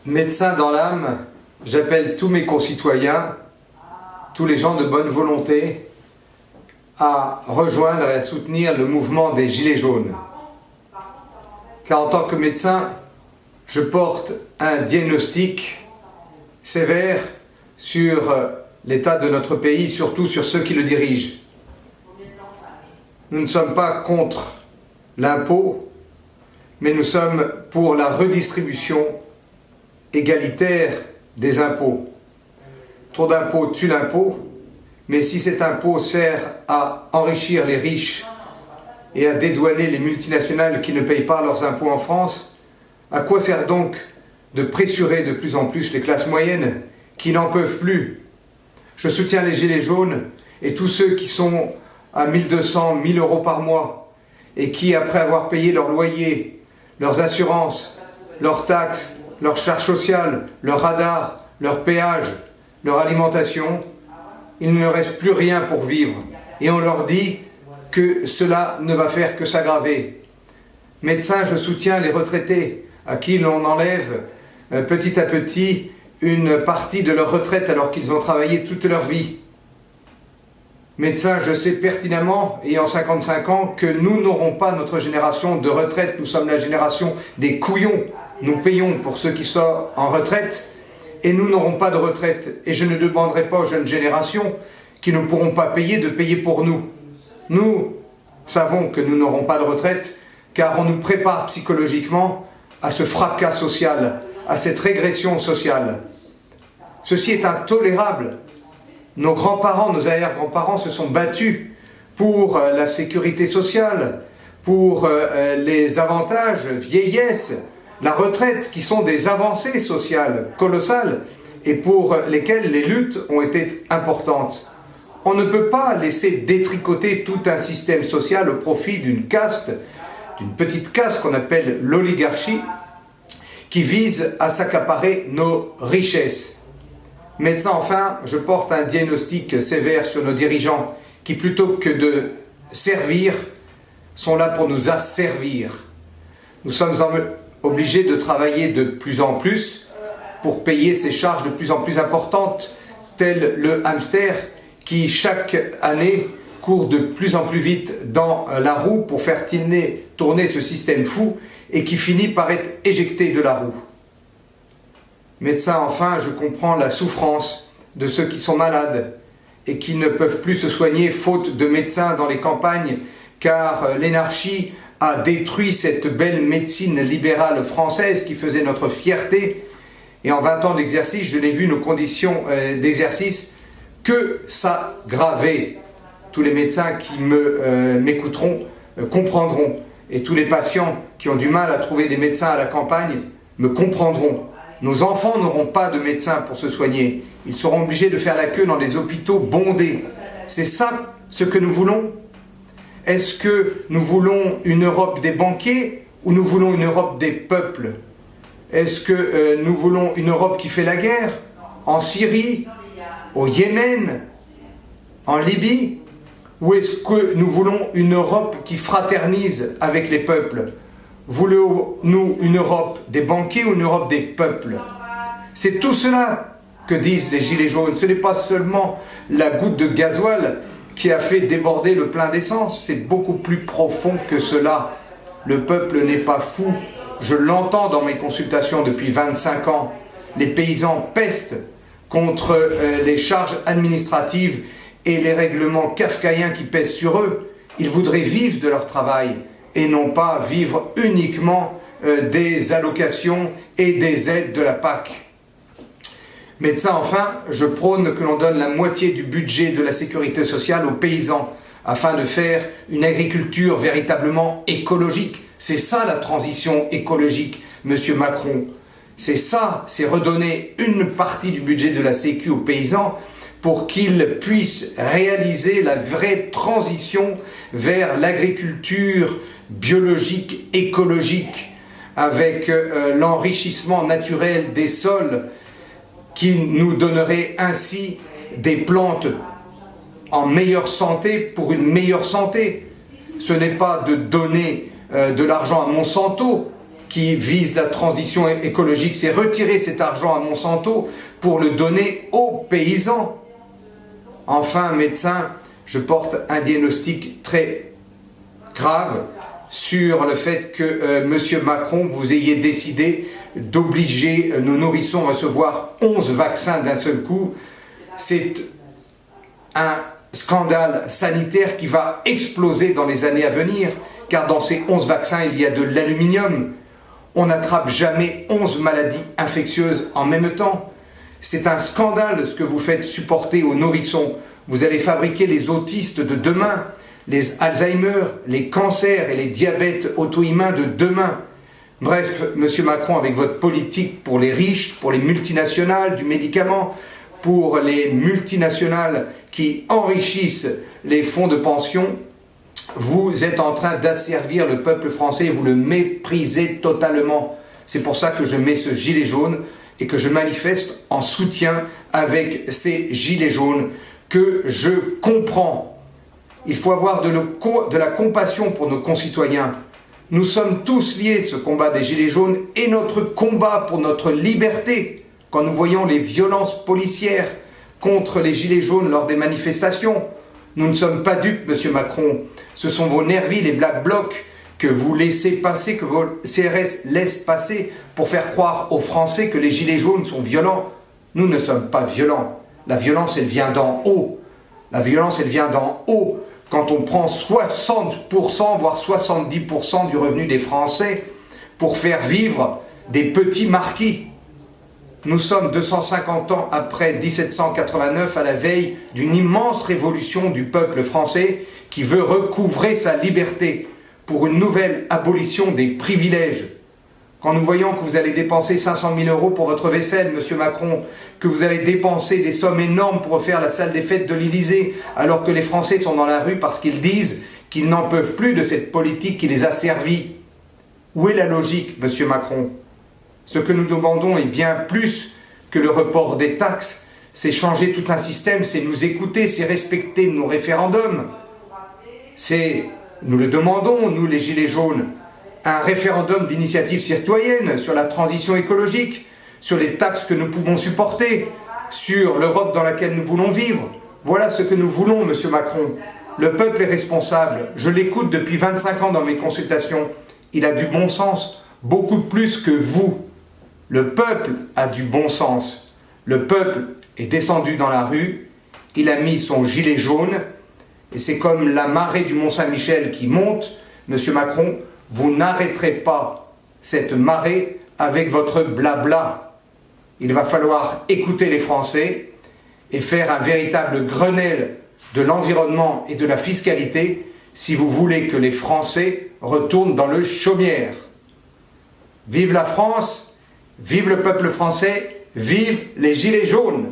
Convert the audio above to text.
Médecin dans l'âme, j'appelle tous mes concitoyens, tous les gens de bonne volonté, à rejoindre et à soutenir le mouvement des Gilets jaunes. Car en tant que médecin, je porte un diagnostic sévère sur l'état de notre pays, surtout sur ceux qui le dirigent. Nous ne sommes pas contre l'impôt, mais nous sommes pour la redistribution égalitaire des impôts. Trop d'impôts tue l'impôt, mais si cet impôt sert à enrichir les riches et à dédouaner les multinationales qui ne payent pas leurs impôts en France, à quoi sert donc de pressurer de plus en plus les classes moyennes qui n'en peuvent plus? Je soutiens les Gilets jaunes et tous ceux qui sont à 1200, 1000 euros par mois et qui, après avoir payé leur loyer, leurs assurances, leurs taxes, leurs charges sociales, leurs radars, leurs péages, leur alimentation, il ne reste plus rien pour vivre. Et on leur dit que cela ne va faire que s'aggraver. Médecin, je soutiens les retraités à qui l'on enlève petit à petit une partie de leur retraite alors qu'ils ont travaillé toute leur vie. Médecin, je sais pertinemment, ayant 55 ans, que nous n'aurons pas notre génération de retraite. Nous sommes la génération des couillons. Nous payons pour ceux qui sont en retraite et nous n'aurons pas de retraite. Et je ne demanderai pas aux jeunes générations qui ne pourront pas payer de payer pour nous. Nous savons que nous n'aurons pas de retraite car on nous prépare psychologiquement à ce fracas social, à cette régression sociale. Ceci est intolérable. Nos grands-parents, nos arrière-grands-parents se sont battus pour la sécurité sociale, pour les avantages vieillesse, la retraite, qui sont des avancées sociales colossales et pour lesquelles les luttes ont été importantes. On ne peut pas laisser détricoter tout un système social au profit d'une caste, d'une petite caste qu'on appelle l'oligarchie, qui vise à s'accaparer nos richesses. Médecin, enfin, je porte un diagnostic sévère sur nos dirigeants qui, plutôt que de servir, sont là pour nous asservir. Nous sommes obligés de travailler de plus en plus pour payer ces charges de plus en plus importantes, tel le hamster qui, chaque année, court de plus en plus vite dans la roue pour faire tourner ce système fou et qui finit par être éjecté de la roue. Médecin, enfin, je comprends la souffrance de ceux qui sont malades et qui ne peuvent plus se soigner faute de médecins dans les campagnes, car l'énarchie a détruit cette belle médecine libérale française qui faisait notre fierté. Et en 20 ans d'exercice, je n'ai vu nos conditions d'exercice que s'aggraver. Tous les médecins qui m'écouteront comprendront. Et tous les patients qui ont du mal à trouver des médecins à la campagne me comprendront. Nos enfants n'auront pas de médecins pour se soigner. Ils seront obligés de faire la queue dans les hôpitaux bondés. C'est ça ce que nous voulons? Est-ce que nous voulons une Europe des banquiers ou nous voulons une Europe des peuples? Est-ce que nous voulons une Europe qui fait la guerre en Syrie, au Yémen, en Libye? Ou est-ce que nous voulons une Europe qui fraternise avec les peuples? Voulons-nous une Europe des banquiers ou une Europe des peuples? C'est tout cela que disent les Gilets jaunes. Ce n'est pas seulement la goutte de gasoil qui a fait déborder le plein d'essence. C'est beaucoup plus profond que cela. Le peuple n'est pas fou. Je l'entends dans mes consultations depuis 25 ans. Les paysans pestent contre les charges administratives et les règlements kafkaïens qui pèsent sur eux. Ils voudraient vivre de leur travail et non pas vivre uniquement des allocations et des aides de la PAC. Médecin, enfin, je prône que l'on donne la moitié du budget de la sécurité sociale aux paysans afin de faire une agriculture véritablement écologique. C'est ça la transition écologique, Monsieur Macron. C'est ça, c'est redonner une partie du budget de la Sécu aux paysans pour qu'ils puissent réaliser la vraie transition vers l'agriculture biologique, écologique, avec l'enrichissement naturel des sols qui nous donnerait ainsi des plantes en meilleure santé pour une meilleure santé. Ce n'est pas de donner de l'argent à Monsanto qui vise la transition écologique, c'est retirer cet argent à Monsanto pour le donner aux paysans. Enfin, médecin, je porte un diagnostic très grave sur le fait que M. Macron, vous ayez décidé d'obliger nos nourrissons à recevoir 11 vaccins d'un seul coup. C'est un scandale sanitaire qui va exploser dans les années à venir, car dans ces 11 vaccins, il y a de l'aluminium. On n'attrape jamais 11 maladies infectieuses en même temps. C'est un scandale ce que vous faites supporter aux nourrissons. Vous allez fabriquer les autistes de demain, les Alzheimer, les cancers et les diabètes auto-immuns de demain. Bref, M. Macron, avec votre politique pour les riches, pour les multinationales du médicament, pour les multinationales qui enrichissent les fonds de pension, vous êtes en train d'asservir le peuple français et vous le méprisez totalement. C'est pour ça que je mets ce gilet jaune et que je manifeste en soutien avec ces gilets jaunes que je comprends. Il faut avoir de la compassion pour nos concitoyens. Nous sommes tous liés, ce combat des gilets jaunes, et notre combat pour notre liberté. Quand nous voyons les violences policières contre les gilets jaunes lors des manifestations, nous ne sommes pas dupes, M. Macron. Ce sont vos nervis, les Black Blocs, que vous laissez passer, que vos CRS laissent passer pour faire croire aux Français que les gilets jaunes sont violents. Nous ne sommes pas violents. La violence, elle vient d'en haut. La violence, elle vient d'en haut. Quand on prend 60%, voire 70% du revenu des Français pour faire vivre des petits marquis. Nous sommes 250 ans après 1789, à la veille d'une immense révolution du peuple français qui veut recouvrer sa liberté pour une nouvelle abolition des privilèges. Quand nous voyons que vous allez dépenser 500 000 € pour votre vaisselle, M. Macron, que vous allez dépenser des sommes énormes pour refaire la salle des fêtes de l'Élysée, alors que les Français sont dans la rue parce qu'ils disent qu'ils n'en peuvent plus de cette politique qui les a servis. Où est la logique, M. Macron? Ce que nous demandons est bien plus que le report des taxes, c'est changer tout un système, c'est nous écouter, c'est respecter nos référendums. Nous le demandons, nous les Gilets jaunes, un référendum d'initiative citoyenne sur la transition écologique, sur les taxes que nous pouvons supporter, sur l'Europe dans laquelle nous voulons vivre. Voilà ce que nous voulons, M. Macron. Le peuple est responsable. Je l'écoute depuis 25 ans dans mes consultations. Il a du bon sens, beaucoup plus que vous. Le peuple a du bon sens. Le peuple est descendu dans la rue, il a mis son gilet jaune, et c'est comme la marée du Mont-Saint-Michel qui monte. M. Macron, vous n'arrêterez pas cette marée avec votre blabla. Il va falloir écouter les Français et faire un véritable Grenelle de l'environnement et de la fiscalité si vous voulez que les Français retournent dans le chaumière. Vive la France, vive le peuple français, vive les Gilets jaunes!